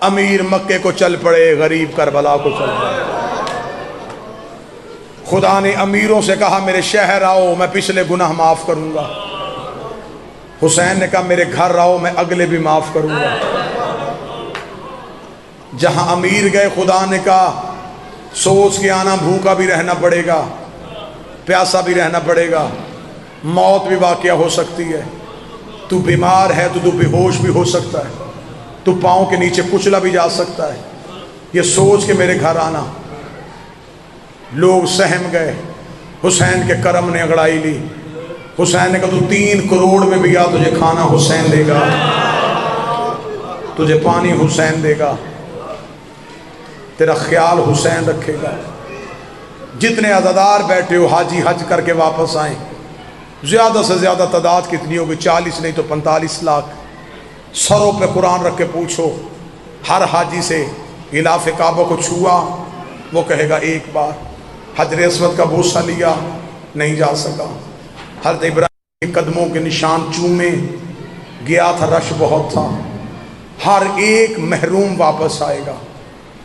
امیر مکے کو چل پڑے، غریب کربلا کو چل پڑے۔ خدا نے امیروں سے کہا میرے شہر آؤ، میں پچھلے گناہ معاف کروں گا۔ حسین نے کہا میرے گھر آؤ، میں اگلے بھی معاف کروں گا۔ جہاں امیر گئے خدا نے کہا سوچ کے آنا، بھوکا بھی رہنا پڑے گا، پیاسا بھی رہنا پڑے گا، موت بھی واقعہ ہو سکتی ہے، تو بیمار ہے تو بے ہوش بھی ہو سکتا ہے، تو پاؤں کے نیچے کچلا بھی جا سکتا ہے، یہ سوچ کے میرے گھر آنا۔ لوگ سہم گئے، حسین کے کرم نے انگڑائی لی۔ حسین نے کہا تو 3 کروڑ میں بھی آ، تجھے کھانا حسین دے گا، تجھے پانی حسین دے گا، تیرا خیال حسین رکھے گا۔ جتنے عزادار بیٹھے ہو حاجی حج کر کے واپس آئیں، زیادہ سے زیادہ تعداد کتنی ہوگی؟ 40 نہیں تو 45 لاکھ۔ سروں پہ قرآن رکھ کے پوچھو، ہر حاجی سے غلاف کعبہ کو چھوا؟ وہ کہے گا ایک بار۔ حجر اسود کا بوسہ لیا؟ نہیں جا سکا۔ حضرت ابراہیم کے قدموں کے نشان چومے گیا تھا، رش بہت تھا۔ ہر ایک محروم واپس آئے گا۔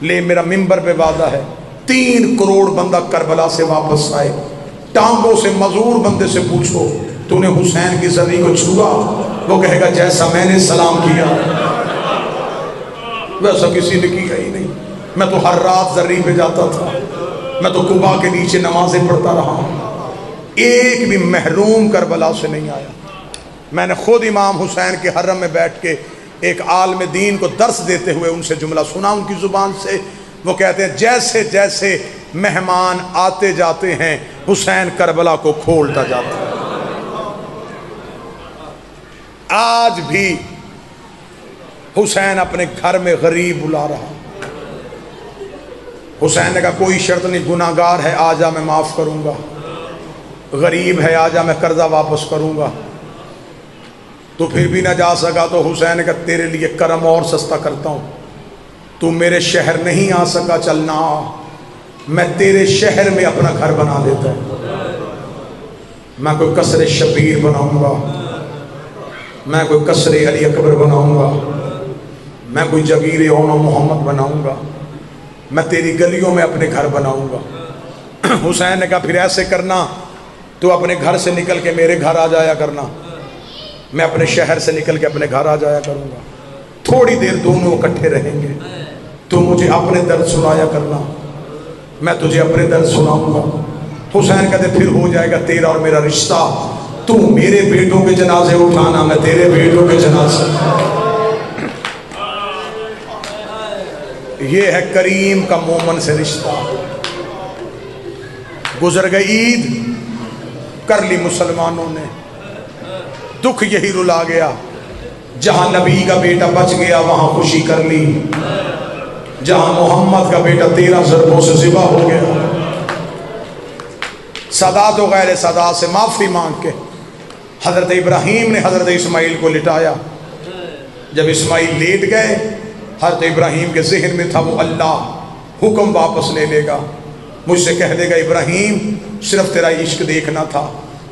لے میرا ممبر پہ وعدہ ہے، 3 کروڑ بندہ کربلا سے واپس آئے۔ ٹانگوں سے مزور بندے سے پوچھو تو نے حسین کی زری کو چھوا؟ وہ کہے گا جیسا میں نے سلام کیا ویسا کسی نے کیا ہی نہیں۔ میں تو ہر رات زری پہ جاتا تھا، میں تو قبا کے نیچے نمازیں پڑھتا رہا ہوں، ایک بھی محروم کربلا سے نہیں آیا۔ میں نے خود امام حسین کے حرم میں بیٹھ کے ایک عالم دین کو درس دیتے ہوئے ان سے جملہ سنا ان کی زبان سے۔ وہ کہتے ہیں جیسے جیسے مہمان آتے جاتے ہیں حسین کربلا کو کھولتا جاتا ہے۔ آج بھی حسین اپنے گھر میں غریب بلا رہا۔ حسین نے کہا کوئی شرط نہیں، گناہ گار ہے آجا میں معاف کروں گا، غریب ہے آجا میں قرضہ واپس کروں گا۔ تو پھر بھی نہ جا سکا تو حسین نے کہا تیرے لیے کرم اور سستا کرتا ہوں، تو میرے شہر نہیں آ سکا، چلنا میں تیرے شہر میں اپنا گھر بنا دیتا ہوں۔ میں کوئی قصر شبیر بناؤں گا، میں کوئی قصر علی اکبر بناؤں گا، میں کوئی جگیر اون و محمد بناؤں گا، میں تیری گلیوں میں اپنے گھر بناؤں گا۔ حسین نے کہا پھر ایسے کرنا، تو اپنے گھر سے نکل کے میرے گھر آ جایا کرنا، میں اپنے شہر سے نکل کے اپنے گھر آ جایا کروں گا، تھوڑی دیر دونوں اکٹھے رہیں گے، تو مجھے اپنے درد سنایا کرنا، میں تجھے اپنے درد سناؤں گا۔ حسین کہتے پھر ہو جائے گا تیرا اور میرا رشتہ، تو میرے بیٹوں کے جنازے اٹھانا، میں تیرے بیٹوں کے جنازے۔ یہ ہے کریم کا مومن سے رشتہ۔ گزر گئی عید، کر لی مسلمانوں نے، دکھ یہی رلا گیا، جہاں نبی کا بیٹا بچ گیا وہاں خوشی کر لی، جہاں محمد کا بیٹا 13 ضربوں سے ذبح ہو گیا۔ صدا تو غیر صدا سے معافی مانگ کے حضرت ابراہیم نے حضرت اسماعیل کو لٹایا۔ جب اسماعیل لیٹ گئے، حضرت ابراہیم کے ذہن میں تھا وہ اللہ حکم واپس لے لے گا، مجھ سے کہہ دے گا ابراہیم صرف تیرا عشق دیکھنا تھا،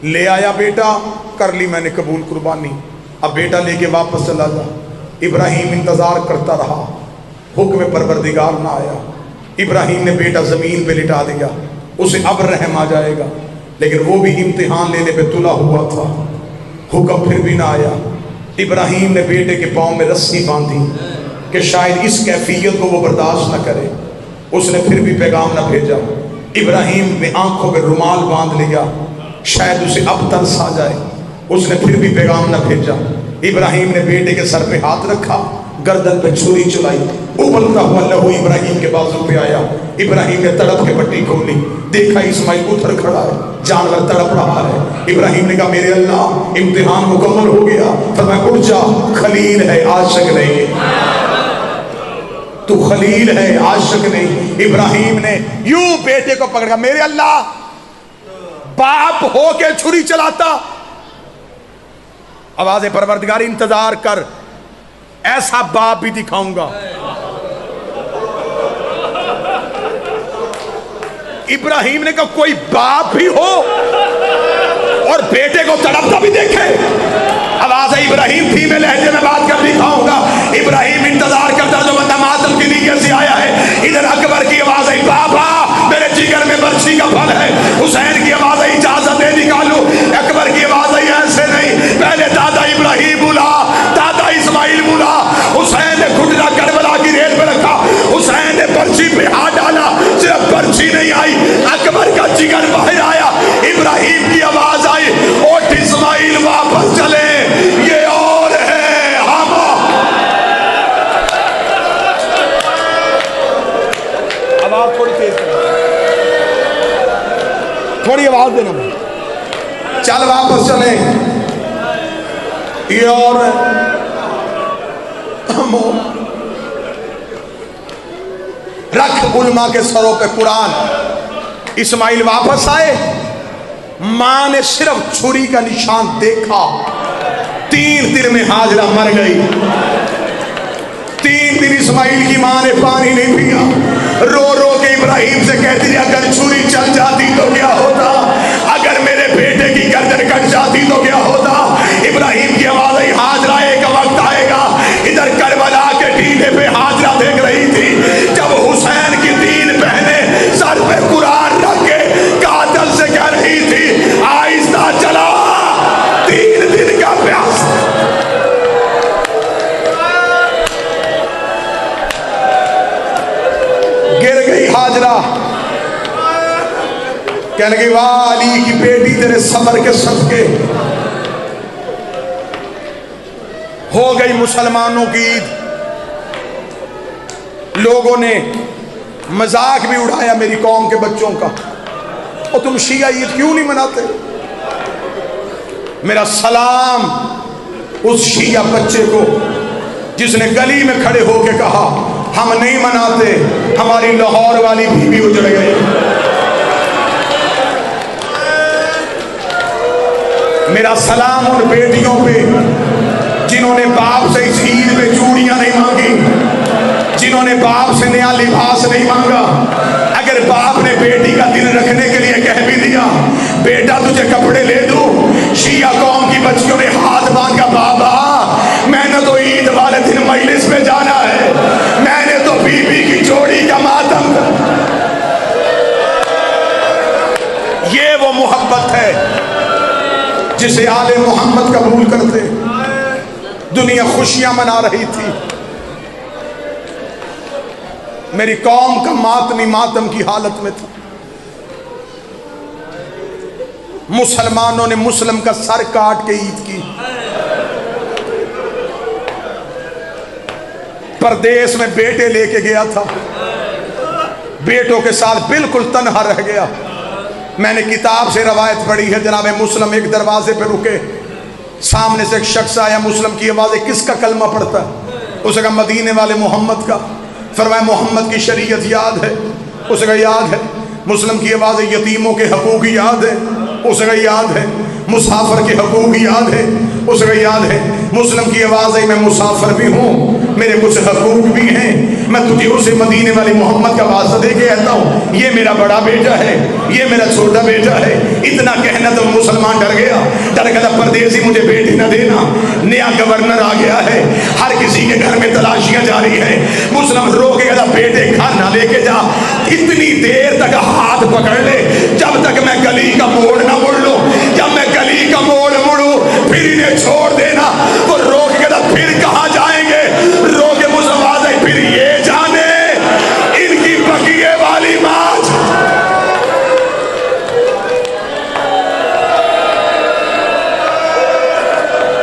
لے آیا بیٹا، کر لی میں نے قبول قربانی، اب بیٹا لے کے واپس چلا جا۔ ابراہیم انتظار کرتا رہا، حکم پروردگار نہ آیا۔ ابراہیم نے بیٹا زمین پہ لٹا دیا، اسے اب رحم آ جائے گا، لیکن وہ بھی امتحان لینے پہ تلا ہوا تھا، حکم پھر بھی نہ آیا۔ ابراہیم نے بیٹے کے پاؤں میں رسی باندھی کہ شاید اس کیفیت کو وہ برداشت نہ کرے، اس نے پھر بھی پیغام نہ بھیجا۔ ابراہیم نے آنکھوں پہ رومال باندھ لیا، شاید اسے اب ترس آ جائے، اس نے پھر بھی پیغام نہ بھیجا۔ ابراہیم نے بیٹے کے سر پہ ہاتھ رکھا، گردن پہ چھری چلائی، ابلتا ہوا لہو ابراہیم کے بازو پہ آیا۔ ابراہیم نے تڑپ کے پٹی کھولی، دیکھا اسماعیل ادھر کھڑا ہے، جانور تڑپ رہا ہے۔ ابراہیم نے کہا میرے اللہ امتحان مکمل ہو گیا، فرمایا اٹھ جا، خلیل ہے عاشق نہیں، تو خلیل ہے عاشق نہیں۔ ابراہیم نے یوں بیٹے کو پکڑا، میرے اللہ باپ ہو کے چھری چلاتا، آواز پروردگار انتظار کر، ایسا باپ بھی دکھاؤں گا۔ ابراہیم نے کہا کوئی باپ بھی ہو اور بیٹے کو تڑپتا بھی دیکھے؟ آواز ہے ابراہیم دھیمے لہجے میں بات کر دکھاؤں گا۔ ابراہیم انتظار کرتا جو بندہ مات آواز تھوڑی تیز کر، تھوڑی آواز دینا. چل واپس چلیں. یہ اور رکھ علماء کے سروں پہ قرآن. اسماعیل واپس آئے، ماں نے صرف چھری کا نشان دیکھا، 3 دن میں ہاجرہ مر گئی. 3 دن اسماعیل کی ماں نے پانی نہیں پیا، رو رو کے ابراہیم سے کہتی ہے اگر چھری چل جاتی تو کیا ہوتا، اگر میرے بیٹے کی گردن کٹ جاتی تو کیا ہوتا. ابراہیم کی آواز آئی ہاجرہ ایک وقت آئے گا. ادھر کربلا کے ٹیلے پہ ہاجرہ دیکھ رہی تھی جب حسین کی 3 بہنیں سر پہ قرآن رکھ کے قاتل سے کہہ رہی تھی آہستہ چلا، 3 دن کا پیاس. گر گئی ہاجرہ، کہنے لگی واہ علی کی بیٹی تیرے صبر کے صدقے. ہو گئی مسلمانوں کی عید. لوگوں نے مذاق بھی اڑایا میری قوم کے بچوں کا، اور تم شیعہ عید کیوں نہیں مناتے؟ میرا سلام اس شیعہ بچے کو جس نے گلی میں کھڑے ہو کے کہا ہم نہیں مناتے، ہماری لاہور والی بیوی اجڑ گئی. میرا سلام ان بیٹیوں پہ جنہوں نے باپ سے اس عید میں چوڑیاں نہیں مانگی، جنہوں نے باپ سے نیا لباس نہیں مانگا. اگر باپ نے بیٹی کا دل رکھنے کے لیے کہہ بھی دیا بیٹا تجھے کپڑے لے دوں، شیعہ قوم کی بچیوں نے ہاتھ باندھ کا بابا میں نے تو عید والے دن مجلس میں جانا ہے، میں نے تو بیوی کی جوڑی کا ماتم. یہ وہ محبت ہے جسے آل محمد قبول کرتے. دنیا خوشیاں منا رہی تھی، میری قوم کا ماتمی ماتم کی حالت میں تھا. مسلمانوں نے مسلم کا سر کاٹ کے عید کی. پردیس میں بیٹے لے کے گیا تھا، بیٹوں کے ساتھ بالکل تنہا رہ گیا. میں نے کتاب سے روایت پڑھی ہے، جناب مسلم ایک دروازے پہ رکے، سامنے سے ایک شخص آیا، مسلم کی آواز ہے کس کا کلمہ پڑھتا ہے؟ اس نے کہا مدینے والے محمد کا. فرمایا محمد کی شریعت یاد ہے؟ اس نے کہا یاد ہے. مسلم کی آواز ہے یتیموں کے حقوق یاد ہے؟ اس نے کہا یاد ہے. مسافر کے حقوق یاد ہے؟ اس نے کہا یاد ہے. مسلم کی آواز ہے میں مسافر بھی ہوں، میرے کچھ حقوق بھی ہیں، میں تجھے اسے مدینے والے محمد کا واسطہ دے کے کہتا ہوں یہ میرا بڑا بیٹا ہے، یہ میرا چھوٹا بیٹا ہے. اتنا کہنا تو مسلمان ڈر گیا، ڈر گیا پردیسی مجھے بیٹی نہ دینا، نیا گورنر آ گیا ہے، ہر کسی کے گھر میں تلاشیاں جاری ہیں. مسلم رو کے کہتا بیٹے گھر نہ لے کے جا، اتنی دیر تک ہاتھ پکڑ لے جب تک میں گلی کا موڑ نہ مڑ لوں. جب میں گلی کا موڑ مڑوں پھر انہیں چھوڑ دینا. وہ رو کے کہتا پھر کہاں جائیں گے؟ رو کے مسلم آ جائے پھر یہ جانے ان کی بقیے والی ماں.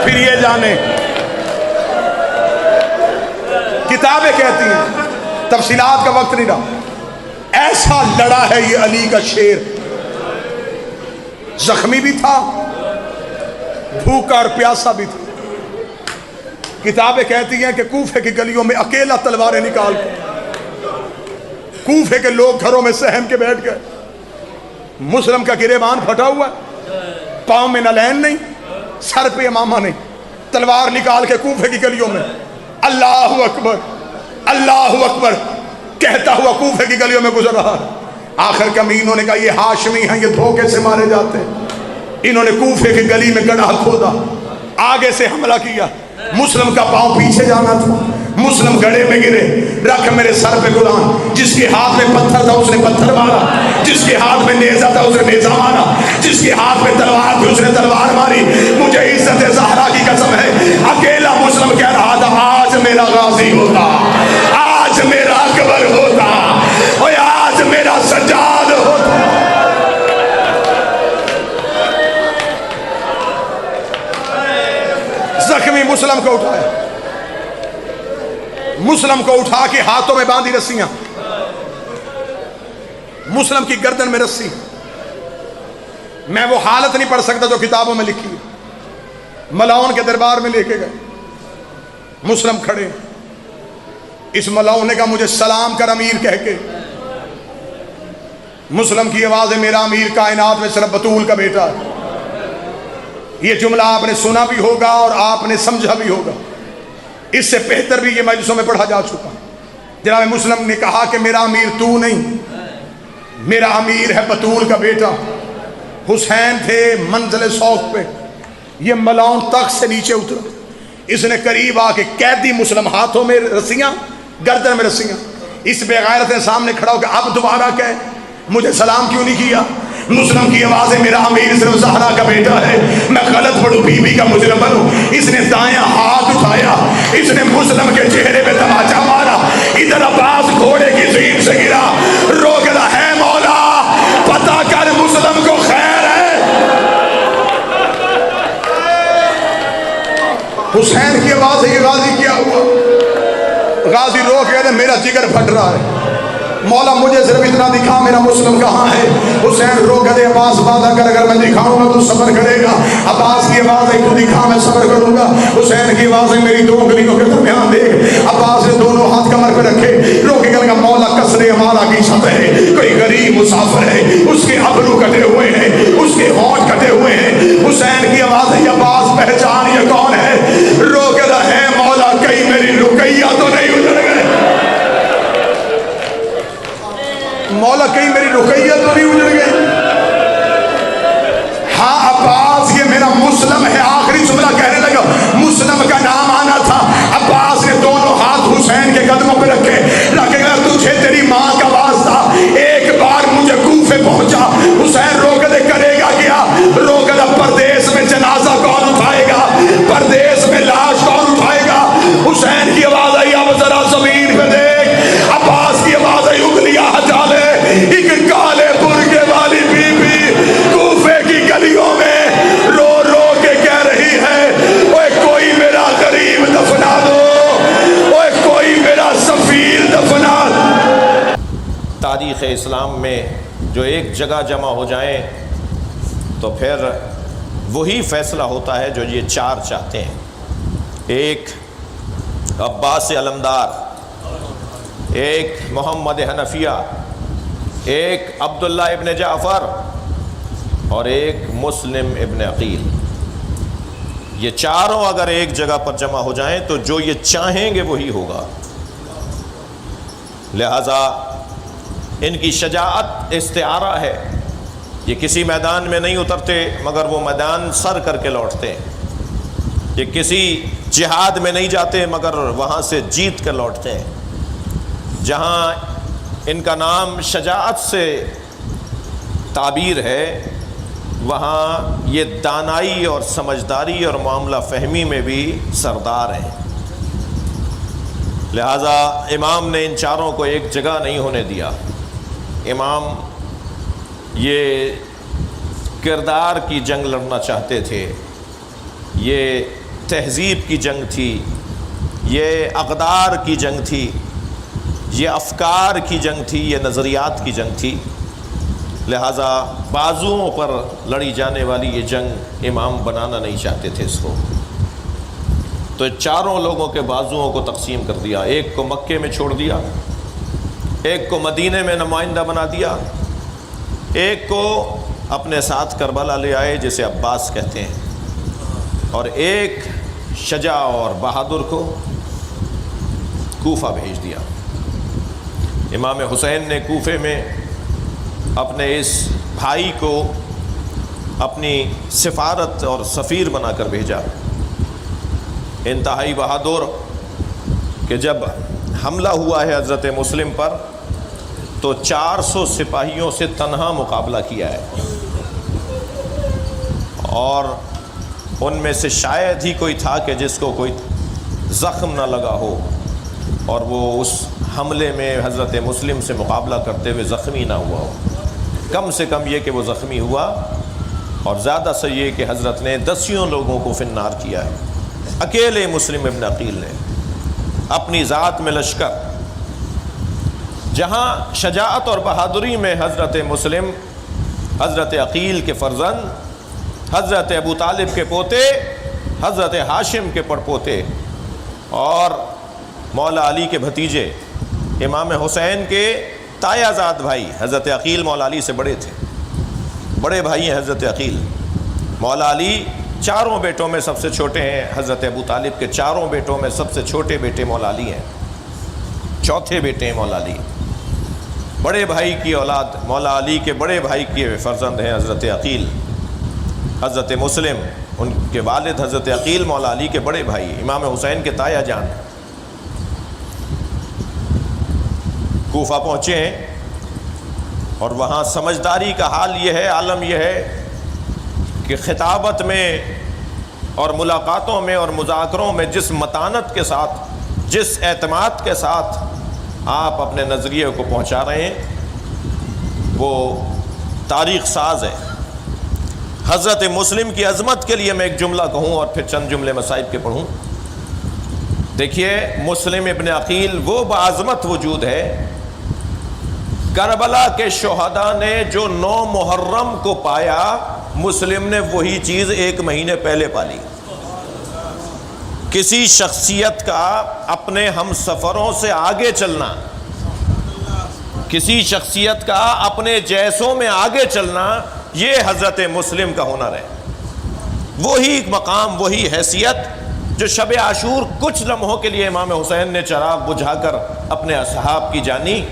پھر یہ جانے. کتابیں کہتی ہیں، تفصیلات کا وقت نہیں رہا، ایسا لڑا ہے یہ علی کا شیر. زخمی بھی تھا، بھوکا اور پیاسا بھی تھا. کتابیں کہتی ہیں کہ کوفے کی گلیوں میں اکیلا تلواریں نکال کے، کوفے کے لوگ گھروں میں سہم کے بیٹھ گئے. مسلم کا گریبان پھٹا ہوا ہے، پاؤں میں نلین نہیں، سر پہ امامہ نہیں، تلوار نکال کے کوفے کی گلیوں میں اللہ اکبر اللہ اکبر کہتا ہوا کوفے کی گلیوں میں گزر رہا ہے. آخر کمینوں نے کہا یہ ہاشمی ہیں، یہ دھوکے سے مارے جاتے ہیں. انہوں نے کوفے کی گلی میں گڑھا کھودا، آگے سے حملہ کیا. مسلم کا پاؤں پیچھے جانا تھا، مسلم گڑھے میں گرے. رکھ میرے سر پہ قرآن. جس کے ہاتھ میں پتھر تھا اس نے پتھر مارا، جس کے ہاتھ میں نیزہ تھا اس نے نیزہ مارا، جس کے ہاتھ میں تلوار تھی اس نے تلوار ماری. مجھے عزت زہرا کی قسم ہے اکیلا مسلم کہہ رہا تھا آج میرا غازی ہوتا، آج میرا اکبر ہوتا، اور آج میرا سجاد ہوتا. زخمی مسلم کو اٹھایا، مسلم کو اٹھا کے ہاتھوں میں باندھی رسیاں. مسلم کی گردن میں رسی. میں وہ حالت نہیں پڑھ سکتا جو کتابوں میں لکھی ہے. ملاؤن کے دربار میں لے کے گئے, مسلم کھڑے, اس ملاؤن نے کہا مجھے سلام کر امیر کہہ کے. مسلم کی آواز ہے میرا امیر کائنات میں صرف بطول کا بیٹا ہے. یہ جملہ آپ نے سنا بھی ہوگا اور آپ نے سمجھا بھی ہوگا. اس سے بہتر بھی یہ مجلسوں میں پڑھا جا چکا. جناب مسلم نے کہا کہ میرا امیر تو نہیں, میرا امیر ہے بطول کا بیٹا. حسین تھے منزل شوق پہ, یہ ملاؤن تخت سے نیچے اترا. اس نے قریب آ کے قیدی مسلم, ہاتھوں میں رسیاں, گردن میں رسیاں. اس بے غیرت نے سامنے کھڑا ہو کے اب دوبارہ کہ مجھے سلام کیوں نہیں کیا. مسلم کی آواز ہے میرا امیر صرف زہرا کا بیٹا ہے, میں غلط پڑھوں بی بی کا مجرم بنوں. اس نے دایاں ہاتھ اٹھایا, اس نے مسلم کے چہرے پہ تماچا مارا. ادھر عباس گھوڑے کی زین سے گرا, رو کے کہا ہے مولا پتہ کر مسلم کو خیر ہے. حسین کی آواز ہے یہ غازی کیا ہوا. غازی رو کے کہتے میرا جگر پھٹ رہا ہے, مولا مجھے صرف اتنا دکھا میرا مسلم کہاں ہے. حسین رو کہتے عباس وعدہ کر اگر میں دکھاؤں گا تو صبر کرے گا. عباس کی آواز ہے تو دکھا میں صبر کروں گا. حسین کی آواز ہے میری دو انگلیوں کے درمیان دیکھ. عباس نے دونوں ہاتھ کمر پہ رکھے, رو کے کہنے کا مولا کسرے ہمارا کی سطح ہے, کوئی غریب مسافر ہے, اس کے ابرو کٹے ہوئے ہیں, اس کے ہونٹ کٹے ہوئے ہیں. حسین کی آواز ہے عباس پہچان یہ کون ہے. رو کہتا ہے مولا کئی میری رقیہ تو نہیں اجڑ گئے. مولا کہیں میری رقیہ تو نہیں اجڑ گئی. ہاں عباس یہ میرا مسلم ہے. آخری جملہ کہنے لگا, مسلم کا نام آنا تھا. عباس نے دونوں ہاتھ حسین کے قدموں پہ رکھے, رکھے گا تجھے تیری ماں کا واسطہ ایک بار مجھے کوفے پہنچا. حسین روکدے کرے گا کیا. روکدہ پردیس میں جنازہ کون اٹھائے گا, پردیس میں لاش کون اٹھائے گا. حسین کی آواز آئی اب ذرا زمین پہ دیکھ. عباس کی آواز آئی انگلیاں ہٹا لے. ایک کالے برقعے والی بی بی کوفے کی گلیوں میں رو رو کے کہہ رہی ہے اوے کوئی میرا غریب دفنا دو, اوے کوئی میرا سفیر دفنا دو. تاریخ اسلام میں جو ایک جگہ جمع ہو جائیں تو پھر وہی فیصلہ ہوتا ہے جو یہ چار چاہتے ہیں. ایک عباس علمدار, ایک محمد حنفیہ, ایک عبداللہ ابن جعفر اور ایک مسلم ابن عقیل. یہ چاروں اگر ایک جگہ پر جمع ہو جائیں تو جو یہ چاہیں گے وہی ہوگا. لہذا ان کی شجاعت استعارہ ہے. یہ کسی میدان میں نہیں اترتے مگر وہ میدان سر کر کے لوٹتے ہیں. یہ کسی جہاد میں نہیں جاتے مگر وہاں سے جیت کر لوٹتے ہیں. جہاں ان کا نام شجاعت سے تعبیر ہے وہاں یہ دانائی اور سمجھداری اور معاملہ فہمی میں بھی سردار ہیں. لہذا امام نے ان چاروں کو ایک جگہ نہیں ہونے دیا. امام یہ کردار کی جنگ لڑنا چاہتے تھے, یہ تہذیب کی جنگ تھی, یہ اقدار کی جنگ تھی, یہ افکار کی جنگ تھی, یہ نظریات کی جنگ تھی. لہٰذا بازوؤں پر لڑی جانے والی یہ جنگ امام بنانا نہیں چاہتے تھے اس کو. تو چاروں لوگوں کے بازوؤں کو تقسیم کر دیا. ایک کو مکے میں چھوڑ دیا, ایک کو مدینے میں نمائندہ بنا دیا, ایک کو اپنے ساتھ کربلا لے آئے جسے عباس کہتے ہیں, اور ایک شجاع اور بہادر کو کوفہ بھیج دیا. امام حسین نے کوفے میں اپنے اس بھائی کو اپنی سفارت اور سفیر بنا کر بھیجا. انتہائی بہادر کہ جب حملہ ہوا ہے حضرت مسلم پر تو 400 سپاہیوں سے تنہا مقابلہ کیا ہے, اور ان میں سے شاید ہی کوئی تھا کہ جس کو کوئی زخم نہ لگا ہو اور وہ اس حملے میں حضرت مسلم سے مقابلہ کرتے ہوئے زخمی نہ ہوا ہو. کم سے کم یہ کہ وہ زخمی ہوا, اور زیادہ سے یہ کہ حضرت نے 10 لوگوں کو فی النار کیا ہے. اکیلے مسلم ابن عقیل نے اپنی ذات میں لشکر جہاں شجاعت اور بہادری میں حضرت مسلم، حضرت عقیل کے فرزند، حضرت ابو طالب کے پوتے، حضرت ہاشم کے پڑپوتے اور مولا علی کے بھتیجے امام حسین کے تایا زاد بھائی حضرت عقیل مولا علی سے بڑے تھے، بڑے بھائی ہیں حضرت عقیل۔ مولا علی چاروں بیٹوں میں سب سے چھوٹے ہیں، حضرت ابو طالب کے چاروں بیٹوں میں سب سے چھوٹے بیٹے مولا علی ہیں، چوتھے بیٹے ہیں مولا علی۔ بڑے بھائی کی اولاد مولا علی کے بڑے بھائی کے فرزند ہیں حضرت عقیل، حضرت مسلم، ان کے والد حضرت عقیل مولا علی کے بڑے بھائی، امام حسین کے تایا جان۔ کوفہ پہنچے ہیں اور وہاں سمجھداری کا حال یہ ہے، عالم یہ ہے کہ خطابت میں اور ملاقاتوں میں اور مذاکروں میں جس متانت کے ساتھ، جس اعتماد کے ساتھ آپ اپنے نظریے کو پہنچا رہے ہیں وہ تاریخ ساز ہے۔ حضرت مسلم کی عظمت کے لیے میں ایک جملہ کہوں اور پھر چند جملے مصائب کے پڑھوں۔ دیکھیے، مسلم ابن عقیل وہ بعظمت وجود ہے، کربلا کے شہداء نے جو 9 محرم کو پایا، مسلم نے وہی چیز 1 مہینے پہلے پالی۔ کسی شخصیت کا اپنے ہم سفروں سے آگے چلنا، کسی شخصیت کا اپنے جیسوں میں آگے چلنا، یہ حضرت مسلم کا ہنر ہے۔ وہی مقام، وہی حیثیت جو شب عاشور کچھ لمحوں کے لیے امام حسین نے چراغ بجھا کر اپنے اصحاب کی جانی،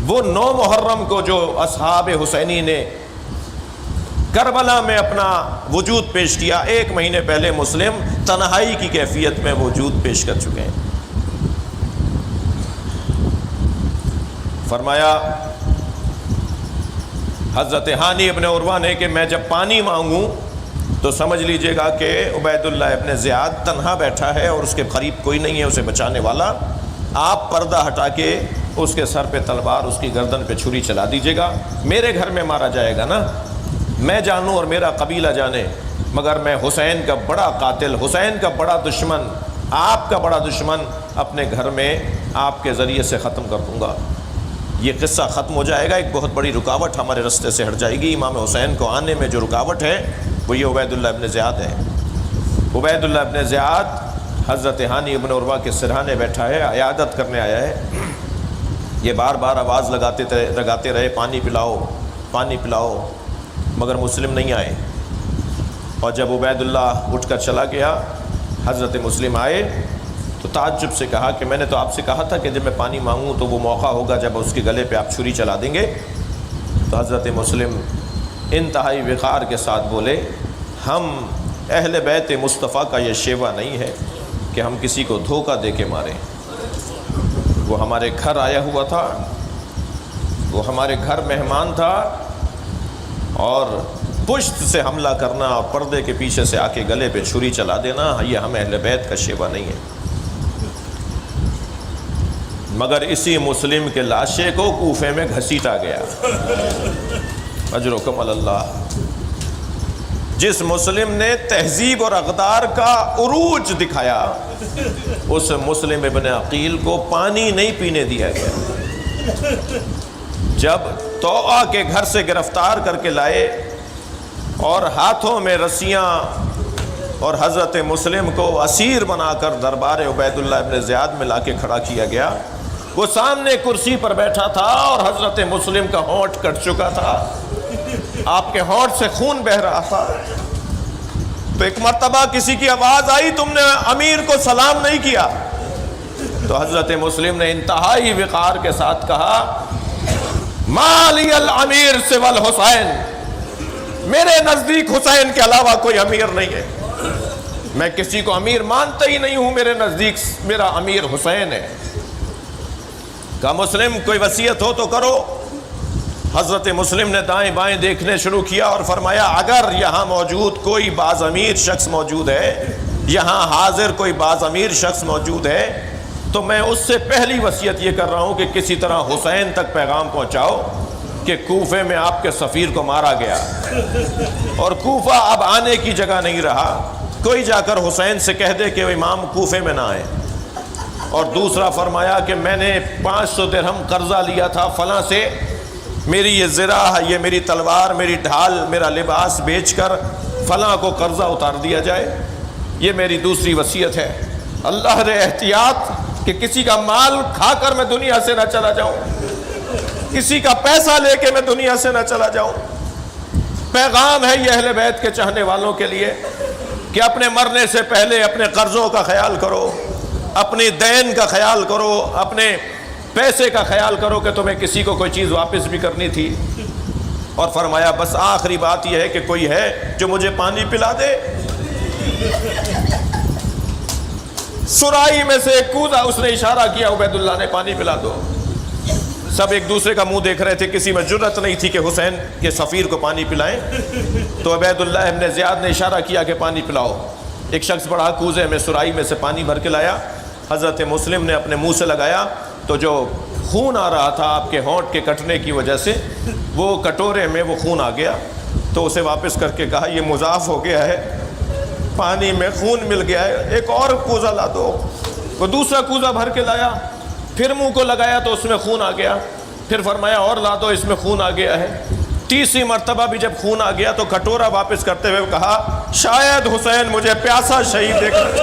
وہ 9 محرم کو جو اصحاب حسینی نے کربلا میں اپنا وجود پیش کیا، 1 مہینے پہلے مسلم تنہائی کی کیفیت میں وجود پیش کر چکے ہیں۔ فرمایا حضرت ہانی ابن عروہ نے کہ میں جب پانی مانگوں تو سمجھ لیجئے گا کہ عبید اللہ ابن زیاد تنہا بیٹھا ہے اور اس کے قریب کوئی نہیں ہے اسے بچانے والا، آپ پردہ ہٹا کے اس کے سر پہ تلوار، اس کی گردن پہ چھری چلا دیجئے گا، میرے گھر میں مارا جائے گا نا، میں جانوں اور میرا قبیلہ جانے، مگر میں حسین کا بڑا قاتل، حسین کا بڑا دشمن، آپ کا بڑا دشمن اپنے گھر میں آپ کے ذریعے سے ختم کر دوں گا۔ یہ قصہ ختم ہو جائے گا، ایک بہت بڑی رکاوٹ ہمارے رستے سے ہٹ جائے گی۔ امام حسین کو آنے میں جو رکاوٹ ہے وہ یہ عبید اللہ ابن زیاد ہے۔ عبید اللہ ابن زیاد حضرت ہانی ابن عروہ کے سرہانے بیٹھا ہے، عیادت کرنے آیا ہے۔ یہ بار بار آواز لگاتے رہے پانی پلاؤ، پانی پلاؤ، مگر مسلم نہیں آئے۔ اور جب عبید اللہ اٹھ کر چلا گیا، حضرت مسلم آئے تو تعجب سے کہا کہ میں نے تو آپ سے کہا تھا کہ جب میں پانی مانگوں تو وہ موقع ہوگا جب اس کے گلے پہ آپ چھری چلا دیں گے۔ تو حضرت مسلم انتہائی وقار کے ساتھ بولے، ہم اہل بیت مصطفیٰ کا یہ شیوہ نہیں ہے کہ ہم کسی کو دھوکہ دے کے ماریں۔ وہ ہمارے گھر آیا ہوا تھا، وہ ہمارے گھر مہمان تھا، اور پشت سے حملہ کرنا اور پردے کے پیچھے سے آ کے گلے پہ چھری چلا دینا، یہ ہم اہل بیت کا شیوہ نہیں ہے۔ مگر اسی مسلم کے لاشے کو کوفے میں گھسیٹا گیا، اجرکم اللہ۔ جس مسلم نے تہذیب اور اقدار کا عروج دکھایا، اس مسلم ابن عقیل کو پانی نہیں پینے دیا گیا۔ جب توآ کے گھر سے گرفتار کر کے لائے اور ہاتھوں میں رسیاں اور حضرت مسلم کو اسیر بنا کر دربار عبید اللہ ابن زیاد میں لا کے کھڑا کیا گیا، وہ سامنے کرسی پر بیٹھا تھا اور حضرت مسلم کا ہونٹ کٹ چکا تھا، آپ کے ہونٹ سے خون بہ رہا تھا۔ تو ایک مرتبہ کسی کی آواز آئی، تم نے امیر کو سلام نہیں کیا؟ تو حضرت مسلم نے انتہائی وقار کے ساتھ کہا، ما لی الامیر سوی الحسین، میرے نزدیک حسین کے علاوہ کوئی امیر نہیں ہے، میں کسی کو امیر مانتا ہی نہیں ہوں، میرے نزدیک میرا امیر حسین ہے۔ کہا مسلم کوئی وصیت ہو تو کرو۔ حضرت مسلم نے دائیں بائیں دیکھنے شروع کیا اور فرمایا، اگر یہاں موجود کوئی باز امیر شخص موجود ہے، یہاں حاضر کوئی باز امیر شخص موجود ہے، تو میں اس سے پہلی وصیت یہ کر رہا ہوں کہ کسی طرح حسین تک پیغام پہنچاؤ کہ کوفے میں آپ کے سفیر کو مارا گیا اور کوفہ اب آنے کی جگہ نہیں رہا، کوئی جا کر حسین سے کہہ دے کہ وہ امام کوفے میں نہ آئے۔ اور دوسرا فرمایا کہ میں نے 500 درہم قرضہ لیا تھا فلاں سے، میری یہ زرہ، یہ میری تلوار، میری ڈھال، میرا لباس بیچ کر فلاں کو قرضہ اتار دیا جائے، یہ میری دوسری وصیت ہے۔ اللہ نے احتیاط کہ کسی کا مال کھا کر میں دنیا سے نہ چلا جاؤں، کسی کا پیسہ لے کے میں دنیا سے نہ چلا جاؤں۔ پیغام ہے یہ اہل بیت کے چاہنے والوں کے لیے کہ اپنے مرنے سے پہلے اپنے قرضوں کا خیال کرو، اپنی دین کا خیال کرو، اپنے پیسے کا خیال کرو کہ تمہیں کسی کو کوئی چیز واپس بھی کرنی تھی۔ اور فرمایا بس آخری بات یہ ہے کہ کوئی ہے جو مجھے پانی پلا دے۔ سرائی میں سے ایک کوزہ، اس نے اشارہ کیا، عبید اللہ نے، پانی پلا دو۔ سب ایک دوسرے کا منہ دیکھ رہے تھے، کسی میں جرأت نہیں تھی کہ حسین کے سفیر کو پانی پلائیں۔ تو عبید اللہ ابن زیاد نے اشارہ کیا کہ پانی پلاؤ۔ ایک شخص بڑا کوزے میں سرائی میں سے پانی بھر کے لایا، حضرت مسلم نے اپنے منہ سے لگایا تو جو خون آ رہا تھا آپ کے ہونٹ کے کٹنے کی وجہ سے، وہ کٹورے میں وہ خون آ گیا۔ تو اسے واپس کر کے کہا یہ مضاف ہو گیا ہے، پانی میں خون مل گیا ہے، ایک اور کوزہ لا دو۔ وہ دوسرا کوزہ بھر کے لایا، پھر منہ کو لگایا تو اس میں خون آ گیا، پھر فرمایا اور لا دو، اس میں خون آ گیا ہے۔ تیسری مرتبہ بھی جب خون آ گیا تو کٹورا واپس کرتے ہوئے کہا شاید حسین مجھے پیاسا شہید دیکھ رہا ہے،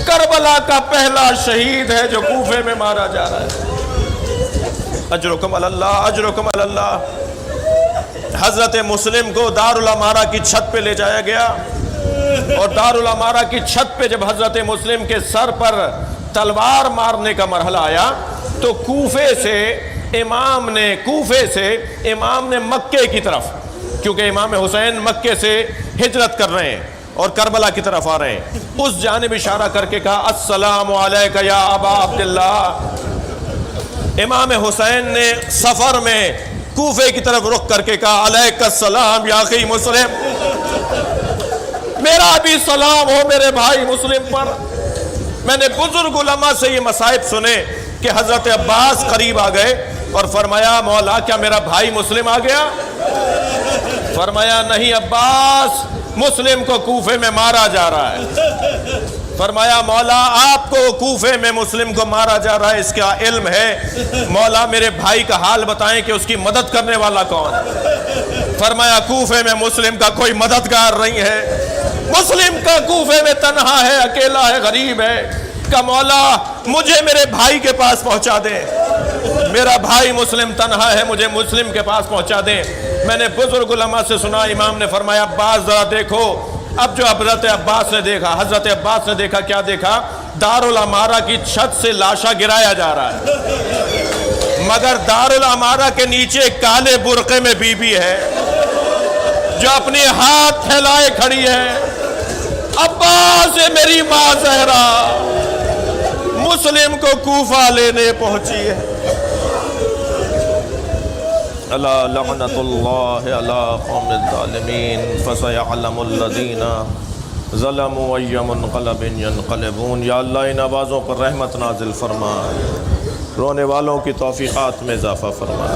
کربلا کا پہلا شہید ہے جو کوفے میں مارا جا رہا ہے۔ اجرکم اللہ، اجرکم اللہ۔ حضرت مسلم کو دارالعمارہ کی چھت پہ لے جایا گیا، اور دارالعمارہ کی چھت پہ جب حضرت مسلم کے سر پر تلوار مارنے کا مرحلہ آیا تو کوفے سے امام نے مکے کی طرف، کیونکہ امام حسین مکے سے ہجرت کر رہے ہیں اور کربلا کی طرف آ رہے ہیں، اس جانب اشارہ کر کے کہا السلام علیکہ یا ابا عبداللہ۔ امام حسین نے سفر میں کوفے کی طرف رخ کر کے کہا علیک السلام یا اخی مسلم، میرا بھی سلام ہو میرے بھائی مسلم پر۔ میں نے بزرگ علماء سے یہ مصائب سنے کہ حضرت عباس قریب آ گئے اور فرمایا مولا کیا میرا بھائی مسلم آ گیا؟ فرمایا نہیں عباس، مسلم کو کوفے میں مارا جا رہا ہے۔ فرمایا مولا آپ کو کوفے میں مسلم کو مارا جا رہا ہے، اس کا علم ہے، مولا میرے بھائی کا حال بتائیں کہ اس کی مدد کرنے والا کون ہے؟ فرمایا کوفے میں مسلم کا کوئی مددگار نہیں ہے، مسلم کا کوفے میں تنہا ہے، اکیلا ہے، غریب ہے۔ کہ مولا مجھے میرے بھائی کے پاس پہنچا دیں، میرا بھائی مسلم تنہا ہے، مجھے مسلم کے پاس پہنچا دیں۔ میں نے بزرگ علماء سے سنا، امام نے فرمایا عباس ذرا دیکھو۔ اب جو حضرت عباس نے دیکھا کیا دیکھا؟ دارالعمارہ کی چھت سے لاشا گرایا جا رہا ہے، مگر دارالعمارہ کے نیچے کالے برقعے میں بی بی ہے جو اپنے ہاتھ پھیلائے کھڑی ہے، عباس میری ماں زہرا مسلم کو کوفہ لینے پہنچی ہے۔ الا لعنت اللہ علی قوم الظالمین فسیعلم الذین ظلموا ای منقلب ینقلبون۔ یا اللہ ان آوازوں پر رحمت نازل فرما، رونے والوں کی توفیقات میں اضافہ فرما۔